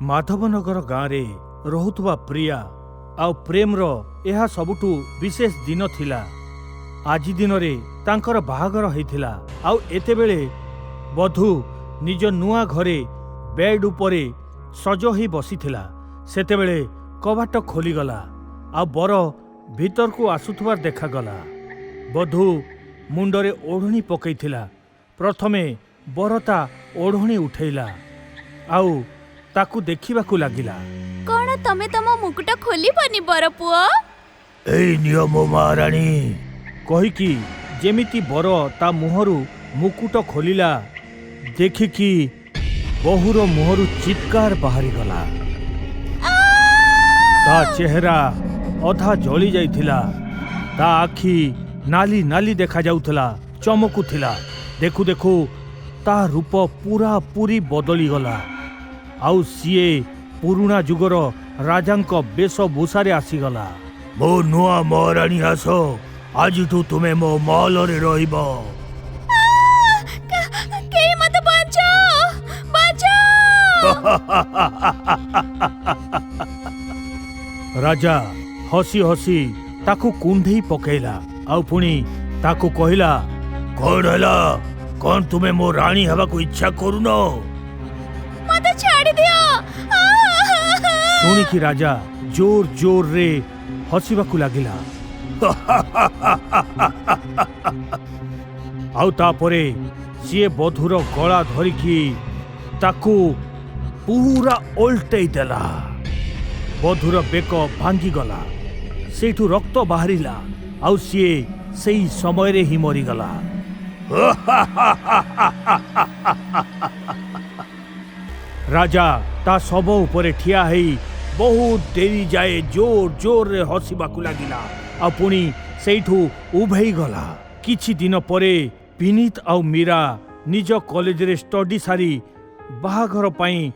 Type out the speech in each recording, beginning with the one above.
माधवनगर गाँव रहुवा प्रिया आउ प्रेमर यह सबुठु विशेष दिन थिला। आज दिन रे तांकर बाहागर होइथिला। आउ एतेबेले बधू निज नुआ घरे बेड उपरे सज होई बसिथिला। सेतेबेले कबाट खोलीगला आ बर भीतर को आसुथबार देखागला। बधू मुंडरे ओढ़णी पकईथिला। प्रथमे बरता ओढ़णी उठेला आउ ताकू देखिबाकू लागिला। कौन तमे तम मुकुट खोलिबनी बर पुओ? एई नियम महाराणी कहिकी जेमिति बर ता मुहरु मुकुट खोलिला देखिकी बहुर मुहरु चित्कार बाहरी गला। ता चेहरा अधा जली जाइथिला। ता आखि नाली नाली देखा जाउथला, चमकुथिला। देखु देखु ता रूप पूरा पूरी बदली गला। आउ सीए पुरुणा जुगर राजांक वेशभूषारे आसीगला। मो नुआ महाराणी आस, आज तुमे मो महल रे रहिबो। के मत बचाओ, बचाओ। राजा हसी हसी ताकू कुंढई पकेला आउ पुणी ताकू कहिला, कौन हला? कौन तुमे मो राणी हवा को इच्छा करुन? मत छाड़ी दियो। सुनिकी राजा जोर जोर रे हसीबाकू लागिला। आउ तापरे सीए बधूर गला धरिकी ताकू पूरा ओल्टेई देला। बधूर बेक भांगी गला, सेठू रक्त बाहरिला आउ सीए सेई समय रे ही मरीगला। राजा ता सब उपरे ठिया हेई बहुत देरी जाए जोर जोर रे हसीबाकू लागिला आ पुणी सेठू उभेई गला। किछि दिन परे विनीत आउ मीरा निज कॉलेज रे स्टडी सारी बाहाघर पाई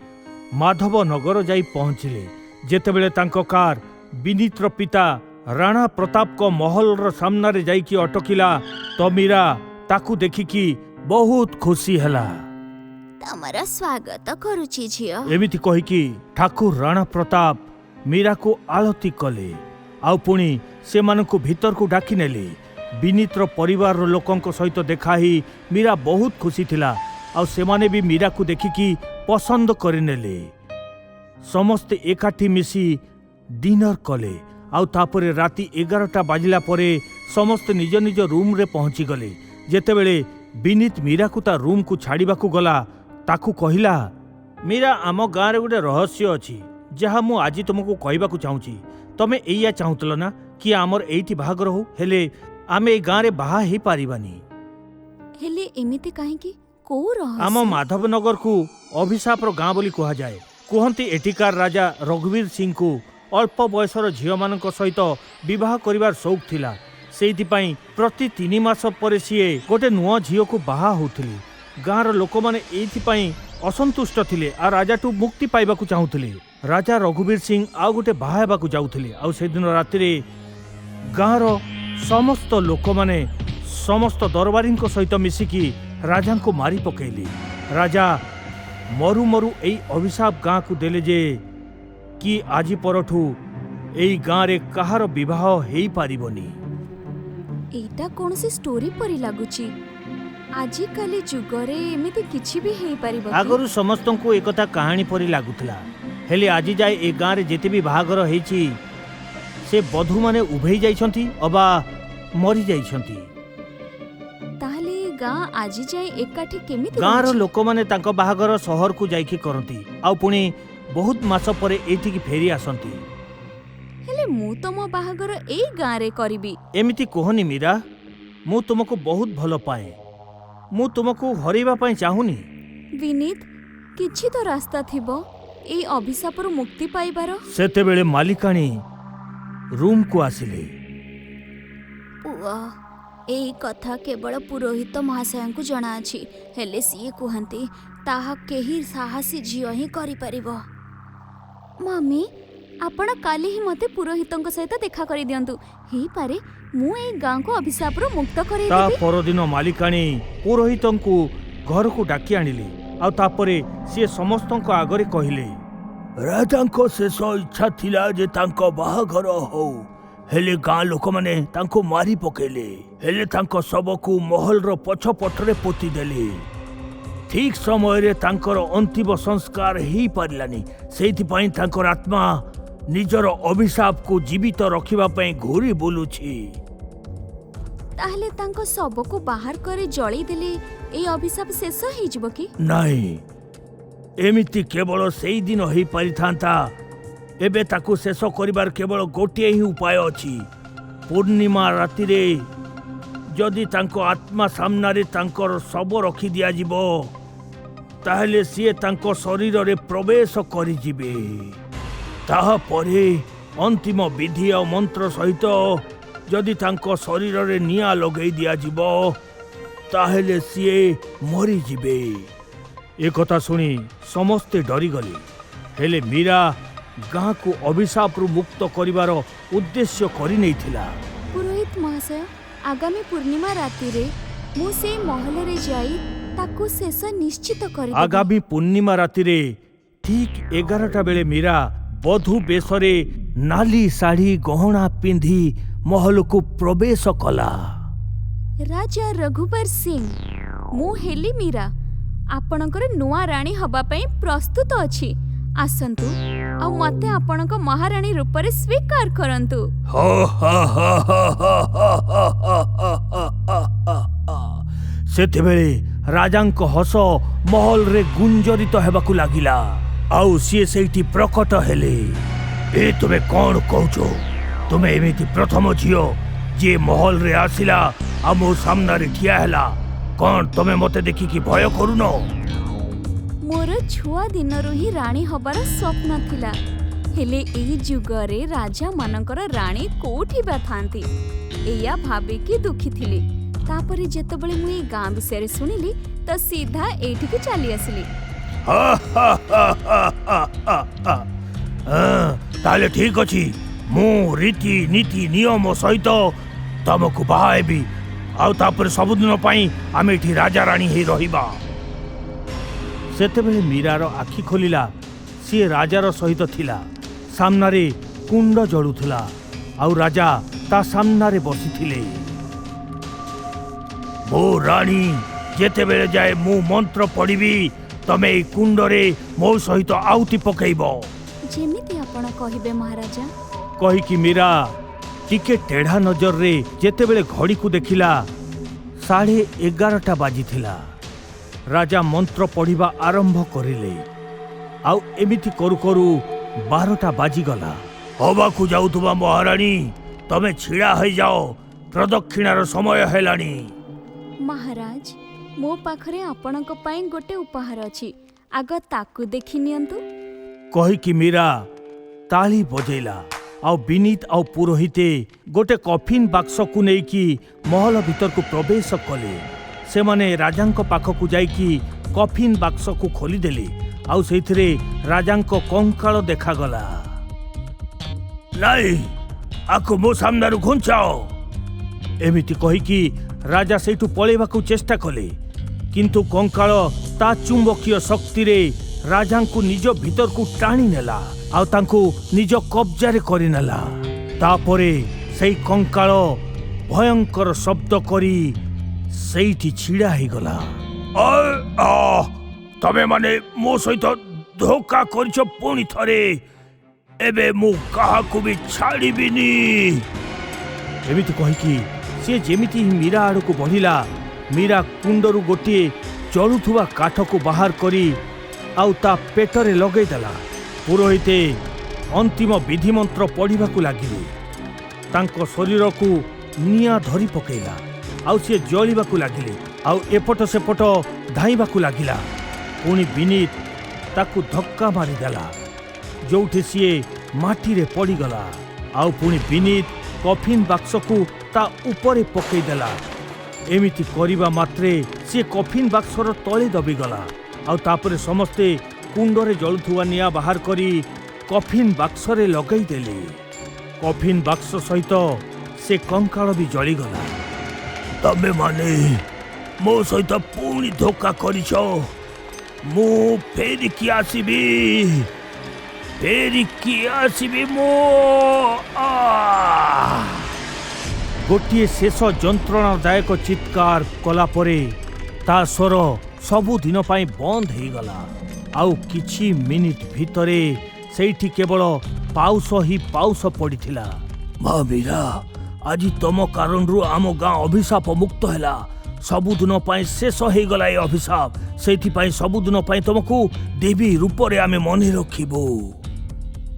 माधव नगर जाई पहुंचिले। जेतेबेले तांको कार विनीतर पिता राणा प्रताप को महल रो सामना रे जाई की अटकिला तो मीरा ताकू देखिकी बहुत खुशी हला। तमरा स्वागत करूची झियो। एमिति कहिकी ठाकुर राणा प्रताप मीरा को आलती कले आउ पुणी से मानकु भीतर को डाकी नेले। विनीतर परिवार रो लोकंक सहित देखा ही मीरा बहुत खुशी थिला आउ से माने भी मीरा को देखिकी पसंद करिनेले। समस्ते एकाठी मिसी डिनर कले आउ तापरे राति 11टा बाजिला परे समस्ते निज निज रूम रे पहुंची गले। जेतेबेले विनीत मीरा को ता रूम को छाड़ीबाकू गला ताकू कहिला, मीरा आम गाँव रे गोटे रहस्य अछि जहा मु आज तुमको कहबाकू चाहूची। तमे एया चाहूतल ना कि आमर एइठी बाहागर हो, हेले आमे ए गाँव रे बाहा ही पारिबानी। हेले एमिति काहे की को रहस्य? आम माधवनगर को अभिशाप रो गाँ बोली कहा जाए। कहंती एठिकार राजा रघुवीर सिंह को अल्प बयसर झियो मानक सहित विवाह करिवार शौक थिला। सेइथिपाई प्रति 3 मास परे सीए गोटे नुआ झियो को बाहा होउथिले। गाँर लोक माने एइथिपाई असंतुष्ट थिले आ राजाटू मुक्ति पाइबाकू चाहूथिले। राजा रघुवीर सिंह आउ गोटे बाहा हेबाकू जाउथिले। आउ से दिन राति रे गाँर समस्त लोक माने समस्त दरबारीଙ୍କ सहित मिसिकी राजा को मारी पकेइले। राजा मरु मरु एई अभिशाप गाँ को देले जे कि आज परठू एई गाँ रे कहार विवाह हेई पारिबनी। एटा कोनसी स्टोरी परी लागुची। आजि काली जुगरे एमिति किछि भी हेई पारिबो। आगरु समस्तंको एकता कहानी परी लागुथला। हेले आजि जाय ए गाँ रे जेते भी बाहागर हेइची से बधू माने उभेई जाइछंती अबा मरी जाइछंती। ताहले गाँ आजि जाय एकाठी केमिति? गाँ रो लोक माने तांको बाहागर शहर को जाइकी करंती आ पुणी बहुत मास परे एठी की फेरी आसंती। हेले मु तमो बाहागर एई गाँ रे करिबी। एमिति कोहनी मीरा, मु तुमको बहुत भल पाए। मु तुमको हरैबा पाई चाहुनी। विनीत किछि तो रास्ता थिबो एई अभिशापर मुक्ति पाइबार। सेतेबेले मालिकाणी रूम को आसिले। पुआ एई कथा केवल पुरोहित महाशय को जଣା अछि। हेले सीए कुहंती ताहा केही साहसी झियो ही करि परिबो। मम्मी आपण काली ही मते पुरोहितंक सहित देखा करि दियंतु। हेई पारे मु एई गाँ को अभिशापर मुक्त करै ता देबी। परदिन मालिकाणी पुरोहितंकु घर को डाकी आनिले आ तापरे से समस्तंक आगरे कहिले, ରାଜାଙ୍କ ଶେଷ ଇଚ୍ଛା ଥିଲା ଯେ ତାଙ୍କ ବାହାଘର ହଉ, ହେଲେ ଗାଁ ଲୋକମାନେ ତାଙ୍କୁ ମାରି ପକେଇଲେ। ହେଲେ ତାଙ୍କ ଶବକୁ ମହଲର ପଛପଟରେ ପୋତିଦେଲେ। ଠିକ୍ ସମୟରେ ତାଙ୍କର ଅନ୍ତିମ ସଂସ୍କାର ହେଇପାରିଲାନି। ସେଇଥିପାଇଁ ତାଙ୍କର ଆତ୍ମା ନିଜର ଅଭିଶାପକୁ ଜୀବିତ ରଖିବା ପାଇଁ ଘୁରି ବୁଲୁଛି। ତାହେଲେ ତାଙ୍କ ଶବକୁ ବାହାର କରି ଜଳେଇ ଦେଲେ ଏଇ ଅଭିଶାପ ଶେଷ ହେଇଯିବ କି? ନାଇଁ, ଏମିତି କେବଳ ସେଇଦିନ ହେଇପାରିଥାନ୍ତା। ଏବେ ତାକୁ ଶେଷ କରିବାର କେବଳ ଗୋଟିଏ ହିଁ ଉପାୟ ଅଛି। ପୂର୍ଣ୍ଣିମା ରାତିରେ ଯଦି ତାଙ୍କ ଆତ୍ମା ସାମ୍ନାରେ ତାଙ୍କର ଶବ ରଖି ଦିଆଯିବ, ତାହେଲେ ସିଏ ତାଙ୍କ ଶରୀରରେ ପ୍ରବେଶ କରିଯିବେ। ତାହାପରେ ଅନ୍ତିମ ବିଧି ଆଉ ମନ୍ତ୍ର ସହିତ ଯଦି ତାଙ୍କ ଶରୀରରେ ନିଆଁ ଲଗେଇ ଦିଆଯିବ, ତାହେଲେ ସିଏ ମରିଯିବେ। ଏକଥା ଶୁଣି ସମସ୍ତେ ଡରିଗଲେ। ହେଲେ ମୀରା ଗାଁକୁ ଅଭିଶାପରୁ ମୁକ୍ତ କରିବାର ଉଦ୍ଦେଶ୍ୟ କରିନେଇଥିଲା। ପୁରୋହିତ ମହାଶୟ, ଆଗାମୀ ପୂର୍ଣ୍ଣିମା ରାତିରେ ମୁଁ ସେଇ ମହଲରେ ଯାଇ ତାକୁ ଶେଷ ନିଶ୍ଚିତ କରିଦେବି। ଆଗାମୀ ପୂର୍ଣ୍ଣିମା ରାତିରେ ଠିକ୍ 11ଟା ବେଳେ ମୀରା ବଧୂ ବେଶରେ ନାଲି ଶାଢ଼ୀ ଗହଣା ପିନ୍ଧି ମହଲକୁ ପ୍ରବେଶ କଲା। ରାଜା ରଘୁବର ସିଂ, ମୁଁ ହେଲି ମୀରା, ଆପଣଙ୍କର ନୂଆ ରାଣୀ ହବା ପାଇଁ ପ୍ରସ୍ତୁତ ଅଛି। ଆସନ୍ତୁ ଆଉ ମତେ ଆପଣଙ୍କ ମହାରାଣୀ ରୂପରେ ସ୍ୱୀକାର କରନ୍ତୁ। ସେତେବେଳେ ରାଜାଙ୍କ ହସ ମହଲରେ ଗୁଞ୍ଜରିତ ହେବାକୁ ଲାଗିଲା। ଆଉ ସିଏ ସେଇଠି ପ୍ରକଟ ହେଲେ। ଏ ତୁମେ କଣ କହୁଛ? ତୁମେ ଏମିତି ପ୍ରଥମ ଝିଅ ଯିଏ ମହଲରେ ଆସିଲା ଆଉ ମୋ ସାମ୍ନାରେ ଠିଆ ହେଲା। କଣ ତମେ ମତେ ଦେଖିକି ଭୟ କରୁନ? ମୋର ଛୁଆ ଦିନରୁ ହିଁ ରାଣୀ ହବାର ସ୍ୱପ୍ନ ଥିଲା। ହେଲେ ଏଇ ଯୁଗରେ ରାଜା ମାନଙ୍କର ରାଣୀ କୋଉଠି ବା ଥାନ୍ତି, ଏଇଆ ଭାବିକି ଦୁଃଖୀ ଥିଲି। ତାପରେ ଯେତେବେଳେ ମୁଁ ଏଇ ଗାଁ ବିଷୟରେ ଶୁଣିଲି ତ ସିଧା ଏଇଠିକି ଚାଲି ଆସିଲି। ତାହେଲେ ଠିକ ଅଛି, ମୁଁ ରୀତି ନୀତି ନିୟମ ସହିତ ତମକୁ ବାହା ହେବି। ଆଉ ତାପରେ ସବୁଦିନ ପାଇଁ ଆମେ ଏଠି ରାଜା ରାଣୀ ହେଇ ରହିବା। ସେତେବେଳେ ମୀରାର ଆଖି ଖୋଲିଲା। ସିଏ ରାଜାର ସହିତ ଥିଲା। ସାମ୍ନାରେ କୁଣ୍ଡ ଜଳୁଥିଲା ଆଉ ରାଜା ତା ସାମ୍ନାରେ ବସିଥିଲେ। ମୋ ରାଣୀ, ଯେତେବେଳେ ଯାଏ ମୁଁ ମନ୍ତ୍ର ପଢ଼ିବି, ତମେ ଏଇ କୁଣ୍ଡରେ ମୋ ସହିତ ଆହୁତି ପକେଇବ। ଯେମିତି ଆପଣ କହିବେ ମହାରାଜା। କହିକି ମୀରା ଟିକେ ଟେଢ଼ା ନଜରରେ ଯେତେବେଳେ ଘଡ଼ିକୁ ଦେଖିଲା, 11:30 ବାଜିଥିଲା। ରାଜା ମନ୍ତ୍ର ପଢ଼ିବା ଆରମ୍ଭ କରିଲେ। ଆଉ ଏମିତି କରୁ କରୁ 12ଟା ବାଜିଗଲା। ହବାକୁ ଯାଉଥିବା ମହାରାଣୀ, ତମେ ଛିଡ଼ା ହେଇଯାଅ, ପ୍ରଦକ୍ଷିଣାର ସମୟ ହେଲାଣି। ମହାରାଜ, ମୋ ପାଖରେ ଆପଣଙ୍କ ପାଇଁ ଗୋଟେ ଉପହାର ଅଛି, ଆଗ ତାକୁ ଦେଖି ନିଅନ୍ତୁ। କହିକି ମୀରା ତାଳି ବଜେଇଲା। ଆଉ ବିନୀତ ଆଉ ପୁରୋହିତେ ଗୋଟେ କଫିନ୍ ବାକ୍ସକୁ ନେଇକି ମହଲ ଭିତରକୁ ପ୍ରବେଶ କଲେ। ସେମାନେ ରାଜାଙ୍କ ପାଖକୁ ଯାଇକି କଫିନ୍ ବାକ୍ସକୁ ଖୋଲିଦେଲେ। ଆଉ ସେଇଥିରେ ରାଜାଙ୍କ କଙ୍କାଳ ଦେଖାଗଲା। ନାଇଁ, ଆକୁ ମୋ ସାମ୍ନାରୁ ଘୁଞ୍ଚାଅ। ଏମିତି କହିକି ରାଜା ସେଇଠୁ ପଳେଇବାକୁ ଚେଷ୍ଟା କଲେ। କିନ୍ତୁ କଙ୍କାଳ ତା ଚୁମ୍ବକୀୟ ଶକ୍ତିରେ ରାଜାଙ୍କୁ ନିଜ ଭିତରକୁ ଟାଣି ନେଲା ଆଉ ତାଙ୍କୁ ନିଜ କବ୍ଜାରେ କରିନେଲା। ତାପରେ ସେଇ କଙ୍କାଳ ଭୟଙ୍କର ଶବ୍ଦ କରି ସେଇଠି ଛିଡ଼ା ହେଇଗଲା। ତମେ ମାନେ ମୋ ସହିତ ଧୋକା କରିଛ ପୁଣି ଥରେ। ଏବେ ମୁଁ କାହାକୁ ବି ଛାଡ଼ିବିନି। ଏମିତି କହିକି ସିଏ ଯେମିତି ହିଁ ମୀରା ଆଡ଼କୁ ବଢ଼ିଲା, ମୀରା କୁଣ୍ଡରୁ ଗୋଟିଏ ଜଳୁଥିବା କାଠକୁ ବାହାର କରି ଆଉ ତା ପେଟରେ ଲଗେଇଦେଲା। ପୁରୋହିତେ ଅନ୍ତିମ ବିଧିମନ୍ତ୍ର ପଢ଼ିବାକୁ ଲାଗିଲେ। ତାଙ୍କ ଶରୀରକୁ ନିଆଁ ଧରି ପକେଇଲା ଆଉ ସିଏ ଜଳିବାକୁ ଲାଗିଲେ ଆଉ ଏପଟ ସେପଟ ଧାଇଁବାକୁ ଲାଗିଲା। ପୁଣି ବିନୀତ ତାକୁ ଧକ୍କା ମାରିଦେଲା, ଯୋଉଠି ସିଏ ମାଟିରେ ପଡ଼ିଗଲା। ଆଉ ପୁଣି ବିନୀତ କଫିନ୍ ବାକ୍ସକୁ ତା ଉପରେ ପକେଇଦେଲା। ଏମିତି କରିବା ମାତ୍ରେ ସିଏ କଫିନ୍ ବାକ୍ସର ତଳେ ଦବିଗଲା। ଆଉ ତାପରେ ସମସ୍ତେ କୁଣ୍ଡରେ ଜଳୁଥିବା ନିଆଁ ବାହାର କରି କଫିନ୍ ବାକ୍ସରେ ଲଗେଇଦେଲେ। କଫିନ୍ ବାକ୍ସ ସହିତ ସେ କଙ୍କାଳ ବି ଜଳିଗଲା। ତମେ ମାନେ ମୋ ସହିତ ପୁଣି ଧୋକା କରିଛ। ମୁଁ ଫେରିକି ଆସିବି। ଫେରିକି ଆସିବି ମୁଁ। ଗୋଟିଏ ଶେଷ ଯନ୍ତ୍ରଣାଦାୟକ ଚିତ୍କାର କଲା ପରେ ତା ସ୍ୱର ସବୁଦିନ ପାଇଁ ବନ୍ଦ ହେଇଗଲା। ଆଉ କିଛି ମିନିଟ୍ ଭିତରେ ସେଇଠି କେବଳ ପାଉଶ ହିଁ ପାଉଶ ପଡ଼ିଥିଲା। ମା ମୀରା, ଆଜି ତମ କାରଣରୁ ଆମ ଗାଁ ଅଭିଶାପ ମୁକ୍ତ ହେଲା। ସବୁଦିନ ପାଇଁ ଶେଷ ହେଇଗଲା ଏ ଅଭିଶାପ। ସେଇଥିପାଇଁ ସବୁଦିନ ପାଇଁ ତମକୁ ଦେବୀ ରୂପରେ ଆମେ ମନେ ରଖିବୁ।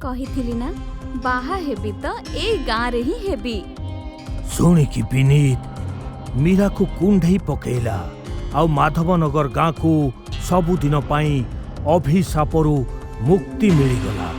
କହିଥିଲି ନା, ବାହା ହେବି ତ ଏଇ ଗାଁରେ ହିଁ ହେବି। ଶୁଣିକି ବିନୀତ ମୀରାକୁ କୁଣ୍ଢେଇ ପକେଇଲା ଆଉ ମାଧବନଗର ଗାଁକୁ ସବୁଦିନ ପାଇଁ ଅଭିଶାପରୁ ମୁକ୍ତି ମିଳିଗଲା।